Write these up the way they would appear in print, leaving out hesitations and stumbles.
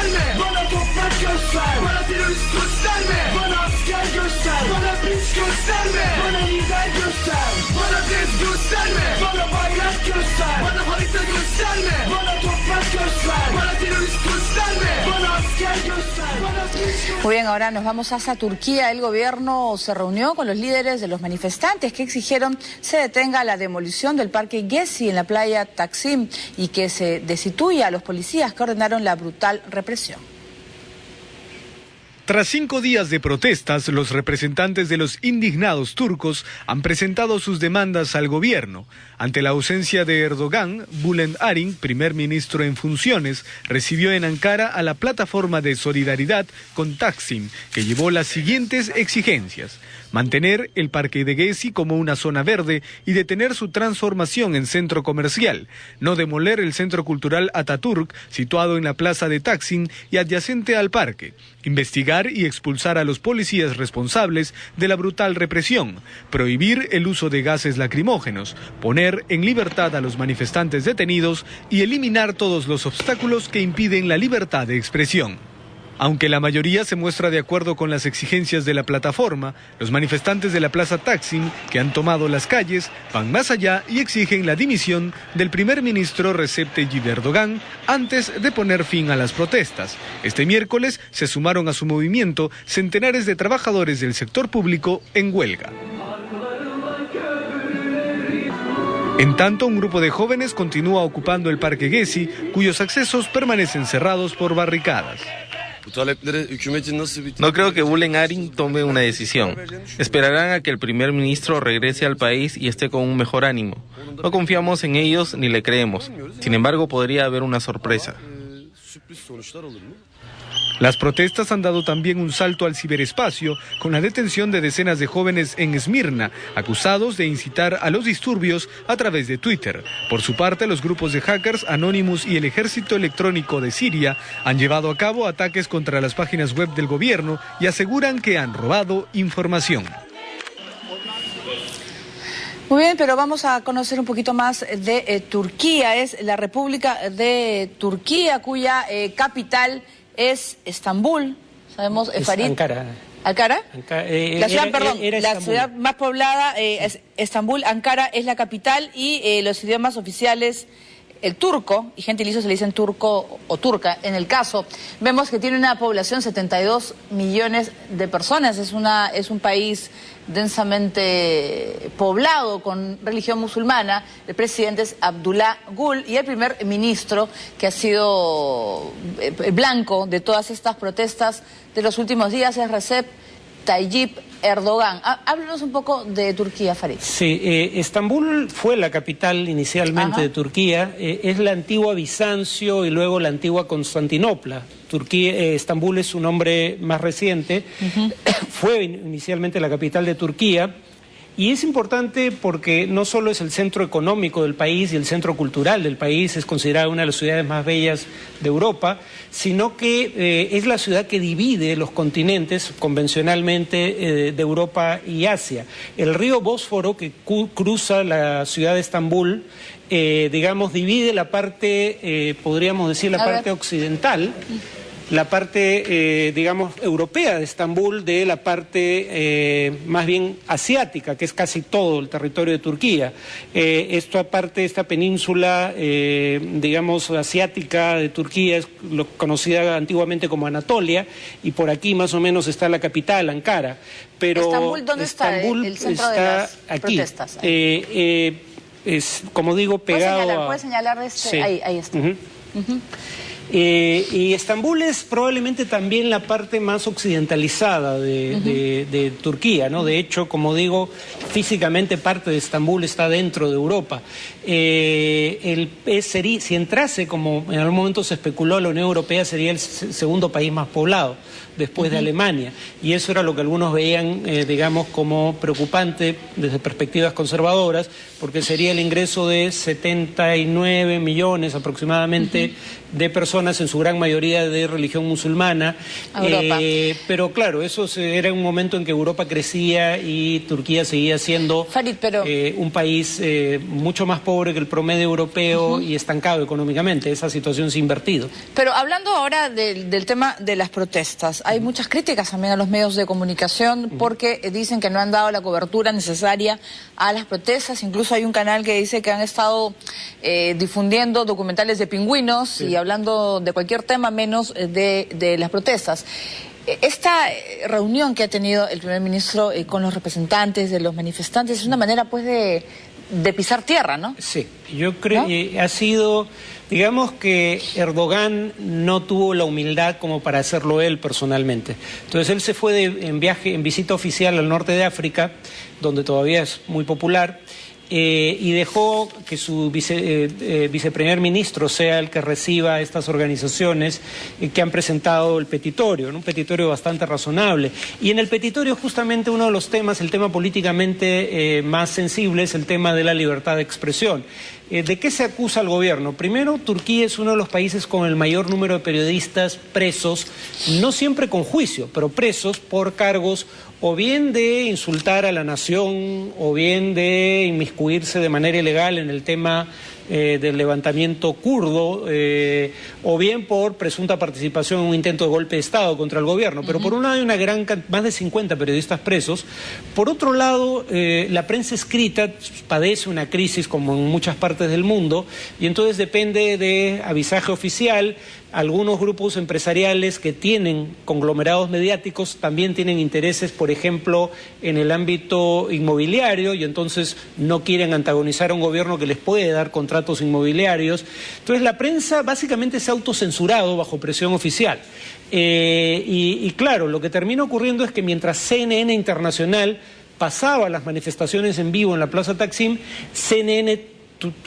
gösterme. Bana toprak göster. Bana terörist gösterme. Bana asker göster. Bana piç gösterme. Bana lider göster. Bana tez gösterme. Bana bayrak göster. Bana harita gösterme. Bana toprak göster. Bana terörist gösterme. Bana asker göster. Bana piç göster. Muy bien, ahora nos vamos hacia Turquía. El gobierno se reunió con los líderes de los manifestantes que exigieron se detenga la demolición del parque Gezi en la playa Taksim y que se destituya a los policías que ordenaron la brutal represión. Tras 5 días de protestas, los representantes de los indignados turcos han presentado sus demandas al gobierno. Ante la ausencia de Erdogan, Bülent Arınç, primer ministro en funciones, recibió en Ankara a la plataforma de solidaridad con Taksim, que llevó las siguientes exigencias: mantener el parque de Gezi como una zona verde y detener su transformación en centro comercial, no demoler el centro cultural Atatürk, situado en la plaza de Taksim y adyacente al parque, investigar y expulsar a los policías responsables de la brutal represión, prohibir el uso de gases lacrimógenos, poner en libertad a los manifestantes detenidos y eliminar todos los obstáculos que impiden la libertad de expresión. Aunque la mayoría se muestra de acuerdo con las exigencias de la plataforma, los manifestantes de la plaza Taksim, que han tomado las calles, van más allá y exigen la dimisión del primer ministro Recep Tayyip Erdogan antes de poner fin a las protestas. Este miércoles se sumaron a su movimiento centenares de trabajadores del sector público en huelga. En tanto, un grupo de jóvenes continúa ocupando el parque Gezi, cuyos accesos permanecen cerrados por barricadas. No creo que Bülent Arınç tome una decisión. Esperarán a que el primer ministro regrese al país y esté con un mejor ánimo. No confiamos en ellos ni le creemos. Sin embargo, podría haber una sorpresa. Las protestas han dado también un salto al ciberespacio con la detención de decenas de jóvenes en Esmirna, acusados de incitar a los disturbios a través de Twitter. Por su parte, los grupos de hackers Anonymous y el Ejército Electrónico de Siria han llevado a cabo ataques contra las páginas web del gobierno y aseguran que han robado información. Muy bien, pero vamos a conocer un poquito más de Turquía. Es la República de Turquía, cuya capital es Estambul, sabemos, Farid. Ankara. ¿Ankara? La ciudad, la ciudad más poblada es Estambul. Ankara es la capital y los idiomas oficiales, el turco, y gentilicio se le dicen turco o turca. En el caso, vemos que tiene una población, 72 millones de personas. Es un país densamente poblado con religión musulmana. El presidente es Abdullah Gül y el primer ministro que ha sido blanco de todas estas protestas de los últimos días es Recep Tayyip Erdogan. Háblanos un poco de Turquía, Farid. Sí, Estambul fue la capital inicialmente de Turquía. Es la antigua Bizancio y luego la antigua Constantinopla. Estambul es su nombre más reciente. Fue inicialmente la capital de Turquía. Y es importante porque no solo es el centro económico del país y el centro cultural del país, es considerada una de las ciudades más bellas de Europa, sino que es la ciudad que divide los continentes convencionalmente de Europa y Asia. El río Bósforo, que cruza la ciudad de Estambul, digamos, divide la parte, podríamos decir, la parte occidental, la parte, digamos, europea de Estambul de la parte más bien asiática, que es casi todo el territorio de Turquía. Esta península, digamos, asiática de Turquía es conocida antiguamente como Anatolia, y por aquí más o menos está la capital, Ankara. Pero ¿Estambul dónde está? El centro de las protestas. Es, como digo, pegado ¿Puedes señalar Sí. Ahí está. Y Estambul es probablemente también la parte más occidentalizada de Turquía, ¿no? De hecho, como digo, físicamente parte de Estambul está dentro de Europa. Si entrase, como en algún momento se especuló, la Unión Europea sería el segundo país más poblado después de Alemania, y eso era lo que algunos veían, digamos, como preocupante desde perspectivas conservadoras, porque sería el ingreso de 79 millones aproximadamente de personas, en su gran mayoría de religión musulmana. Pero claro, eso era un momento en que Europa crecía y Turquía seguía siendo un país mucho más pobre que el promedio europeo y estancado económicamente. Esa situación se ha invertido. Pero hablando ahora del tema de las protestas, hay muchas críticas también a los medios de comunicación porque dicen que no han dado la cobertura necesaria a las protestas. Incluso hay un canal que dice que han estado difundiendo documentales de pingüinos y hablando de cualquier tema menos de las protestas. Esta reunión que ha tenido el primer ministro con los representantes de los manifestantes es una manera pues de pisar tierra, ¿no? Sí, yo creo que ha sido, digamos que Erdogan no tuvo la humildad como para hacerlo él personalmente. Entonces él se fue en visita oficial al norte de África, donde todavía es muy popular, y dejó que su viceprimer ministro sea el que reciba estas organizaciones que han presentado el petitorio, ¿no? Un petitorio bastante razonable. Y en el petitorio justamente uno de los temas, el tema políticamente más sensible, es el tema de la libertad de expresión. ¿De qué se acusa al gobierno? Primero, Turquía es uno de los países con el mayor número de periodistas presos, no siempre con juicio, pero presos por cargos o bien de insultar a la nación, o bien de inmiscuirse de manera ilegal en el tema del levantamiento kurdo, o bien por presunta participación en un intento de golpe de Estado contra el gobierno. Pero por un lado hay una más de 50 periodistas presos. Por otro lado, la prensa escrita padece una crisis como en muchas partes del mundo, y entonces depende de avisaje oficial. Algunos grupos empresariales que tienen conglomerados mediáticos también tienen intereses, por ejemplo, en el ámbito inmobiliario, y entonces no quieren antagonizar a un gobierno que les puede dar contratos inmobiliarios. Entonces la prensa básicamente se ha autocensurado bajo presión oficial. Y claro, lo que termina ocurriendo es que mientras CNN Internacional pasaba las manifestaciones en vivo en la Plaza Taksim, CNN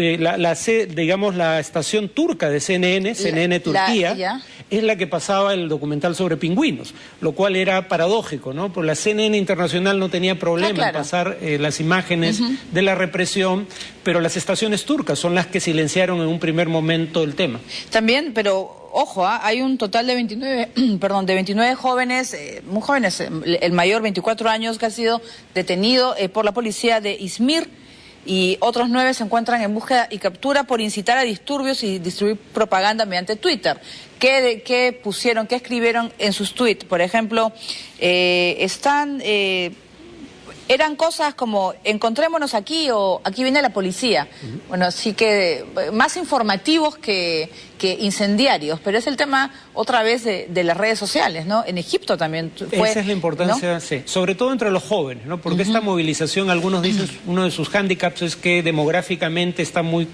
la estación turca de CNN Turquía, es la que pasaba el documental sobre pingüinos, lo cual era paradójico, ¿no? Porque la CNN Internacional no tenía problema en pasar las imágenes de la represión, pero las estaciones turcas son las que silenciaron en un primer momento el tema. También, pero ojo, hay un total de 29 jóvenes, muy jóvenes, el mayor 24 años, que ha sido detenido por la policía de Izmir, y otros 9 se encuentran en búsqueda y captura por incitar a disturbios y distribuir propaganda mediante Twitter. ¿Qué pusieron, qué escribieron en sus tweets? Por ejemplo, eran cosas como encontrémonos aquí o aquí viene la policía. Bueno, así que más informativos que incendiarios, pero es el tema otra vez de las redes sociales, ¿no? En Egipto también fue, esa es la importancia, ¿no? Sí, sobre todo entre los jóvenes, ¿no? Porque esta movilización, algunos dicen, uno de sus hándicaps es que demográficamente está muy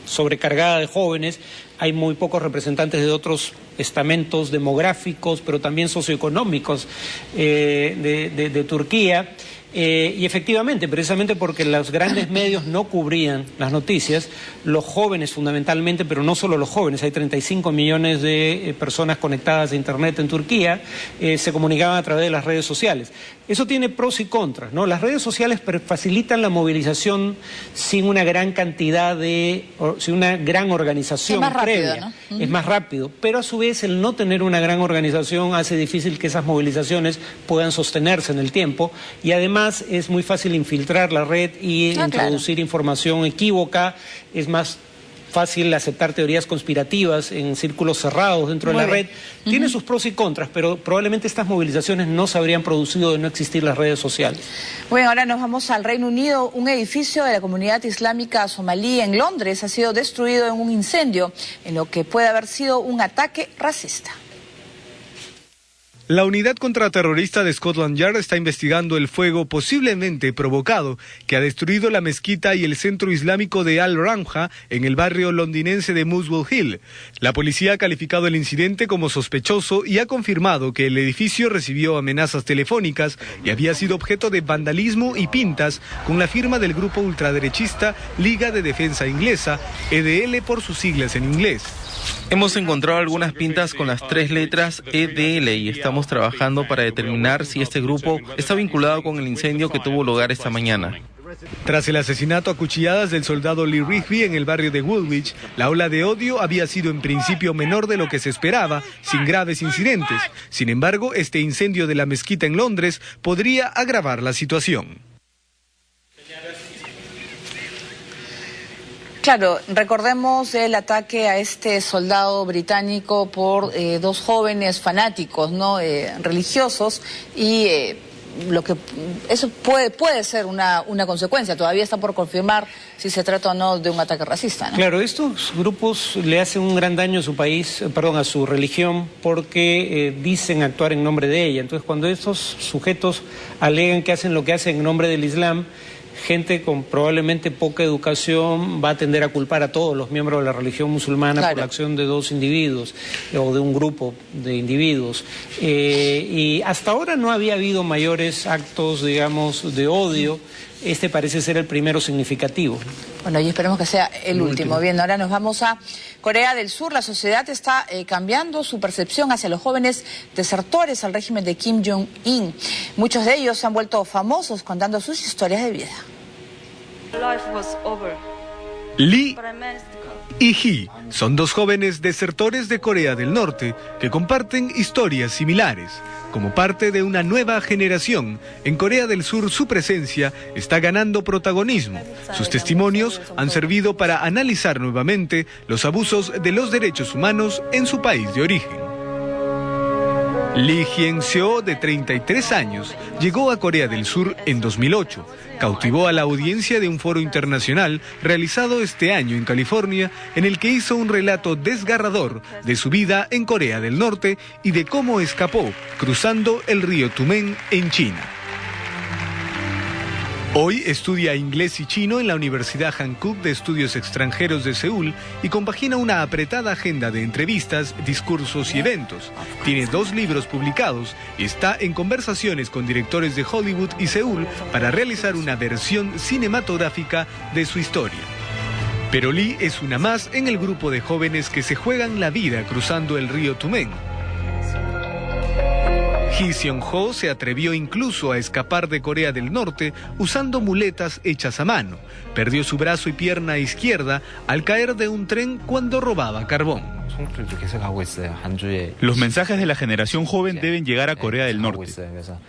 sobrecargada de jóvenes, hay muy pocos representantes de otros estamentos demográficos, pero también socioeconómicos de Turquía. Y efectivamente, precisamente porque los grandes medios no cubrían las noticias, los jóvenes fundamentalmente, pero no solo los jóvenes, hay 35 millones de personas conectadas a Internet en Turquía, se comunicaban a través de las redes sociales. Eso tiene pros y contras, ¿no? Las redes sociales facilitan la movilización sin una gran cantidad sin una gran organización previa. Rápido, ¿no? Es más rápido, pero a su vez el no tener una gran organización hace difícil que esas movilizaciones puedan sostenerse en el tiempo, y además es muy fácil infiltrar la red y introducir información equívoca. Es más fácil aceptar teorías conspirativas en círculos cerrados dentro de la red. Tiene sus pros y contras, pero probablemente estas movilizaciones no se habrían producido de no existir las redes sociales. Bueno, ahora nos vamos al Reino Unido. Un edificio de la comunidad islámica somalí en Londres ha sido destruido en un incendio, en lo que puede haber sido un ataque racista. La unidad contraterrorista de Scotland Yard está investigando el fuego posiblemente provocado que ha destruido la mezquita y el centro islámico de Al-Ramja en el barrio londinense de Muswell Hill. La policía ha calificado el incidente como sospechoso y ha confirmado que el edificio recibió amenazas telefónicas y había sido objeto de vandalismo y pintas con la firma del grupo ultraderechista Liga de Defensa Inglesa, EDL por sus siglas en inglés. Hemos encontrado algunas pintas con las 3 letras EDL y estamos trabajando para determinar si este grupo está vinculado con el incendio que tuvo lugar esta mañana. Tras el asesinato a cuchilladas del soldado Lee Rigby en el barrio de Woolwich, la ola de odio había sido en principio menor de lo que se esperaba, sin graves incidentes. Sin embargo, este incendio de la mezquita en Londres podría agravar la situación. Claro, recordemos el ataque a este soldado británico por dos jóvenes fanáticos, ¿no? Religiosos, y eso puede ser una consecuencia. Todavía está por confirmar si se trata o no de un ataque racista, ¿no? Claro, estos grupos le hacen un gran daño a su país, a su religión, porque dicen actuar en nombre de ella. Entonces, cuando estos sujetos alegan que hacen lo que hacen en nombre del Islam, gente con probablemente poca educación va a tender a culpar a todos los miembros de la religión musulmana, claro, por la acción de dos individuos o de un grupo de individuos. Y hasta ahora no había habido mayores actos, digamos, de odio. Este parece ser el primero significativo. Bueno, y esperemos que sea el último. Bien, ahora nos vamos a Corea del Sur. La sociedad está cambiando su percepción hacia los jóvenes desertores al régimen de Kim Jong-un. Muchos de ellos se han vuelto famosos contando sus historias de vida. Lee y Hee son dos jóvenes desertores de Corea del Norte que comparten historias similares. Como parte de una nueva generación, en Corea del Sur su presencia está ganando protagonismo. Sus testimonios han servido para analizar nuevamente los abusos de los derechos humanos en su país de origen. Lee Hyun-seo, de 33 años, llegó a Corea del Sur en 2008. Cautivó a la audiencia de un foro internacional realizado este año en California, en el que hizo un relato desgarrador de su vida en Corea del Norte y de cómo escapó cruzando el río Tumen en China. Hoy estudia inglés y chino en la Universidad Hankook de Estudios Extranjeros de Seúl y compagina una apretada agenda de entrevistas, discursos y eventos. Tiene 2 libros publicados y está en conversaciones con directores de Hollywood y Seúl para realizar una versión cinematográfica de su historia. Pero Lee es una más en el grupo de jóvenes que se juegan la vida cruzando el río Tumen. Hee Seong-ho se atrevió incluso a escapar de Corea del Norte usando muletas hechas a mano. Perdió su brazo y pierna izquierda al caer de un tren cuando robaba carbón. Los mensajes de la generación joven deben llegar a Corea del Norte.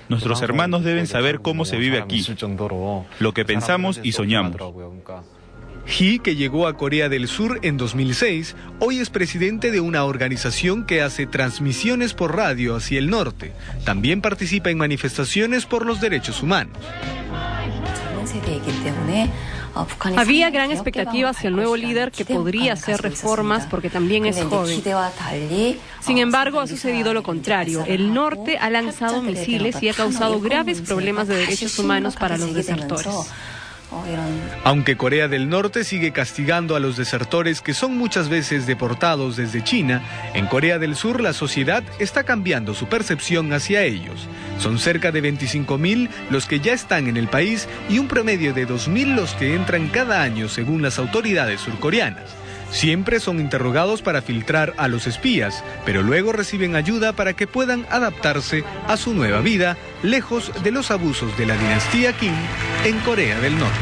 Nuestros hermanos deben saber cómo se vive aquí, lo que pensamos y soñamos. Hee, que llegó a Corea del Sur en 2006, hoy es presidente de una organización que hace transmisiones por radio hacia el norte. También participa en manifestaciones por los derechos humanos. Había gran expectativa hacia el nuevo líder que podría hacer reformas porque también es joven. Sin embargo, ha sucedido lo contrario. El norte ha lanzado misiles y ha causado graves problemas de derechos humanos para los desertores. Aunque Corea del Norte sigue castigando a los desertores que son muchas veces deportados desde China, en Corea del Sur la sociedad está cambiando su percepción hacia ellos. Son cerca de 25.000 los que ya están en el país y un promedio de 2.000 los que entran cada año según las autoridades surcoreanas. Siempre son interrogados para filtrar a los espías, pero luego reciben ayuda para que puedan adaptarse a su nueva vida, lejos de los abusos de la dinastía Kim en Corea del Norte.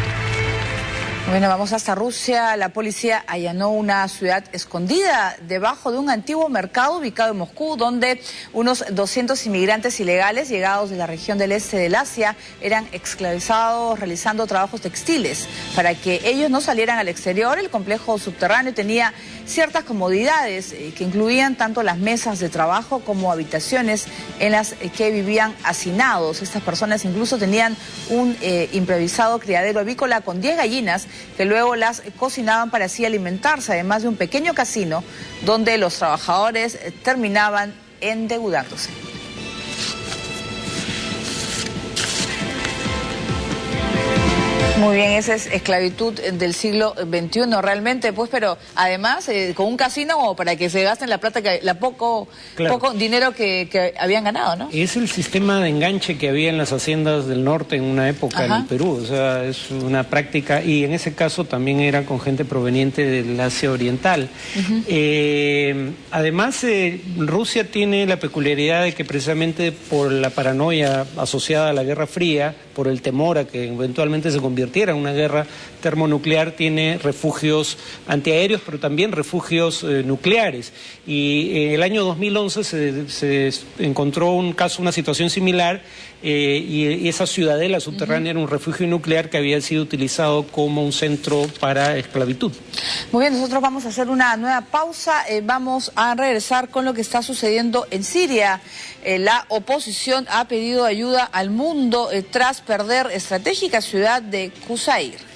Bueno, vamos hasta Rusia. La policía allanó una ciudad escondida debajo de un antiguo mercado ubicado en Moscú, donde unos 200 inmigrantes ilegales llegados de la región del este del Asia eran esclavizados realizando trabajos textiles. Para que ellos no salieran al exterior, el complejo subterráneo tenía ciertas comodidades que incluían tanto las mesas de trabajo como habitaciones en las que vivían hacinados. Estas personas incluso tenían un improvisado criadero avícola con 10 gallinas que luego las cocinaban para así alimentarse, además de un pequeño casino donde los trabajadores terminaban endeudándose. Muy bien, esa es esclavitud del siglo XXI realmente, pues, pero además con un casino como para que se gasten la plata, poco dinero que habían ganado, ¿no? Es el sistema de enganche que había en las haciendas del norte en una época en el Perú, o sea, es una práctica, y en ese caso también era con gente proveniente del Asia Oriental. Además, Rusia tiene la peculiaridad de que precisamente por la paranoia asociada a la Guerra Fría, por el temor a que eventualmente se convirtiera en una guerra termonuclear, tiene refugios antiaéreos, pero también refugios nucleares. Y en el año 2011 se encontró una situación similar, y esa ciudadela subterránea era un refugio nuclear que había sido utilizado como un centro para esclavitud. Muy bien, nosotros vamos a hacer una nueva pausa, vamos a regresar con lo que está sucediendo en Siria. La oposición ha pedido ayuda al mundo tras perder estratégica ciudad de Qusair.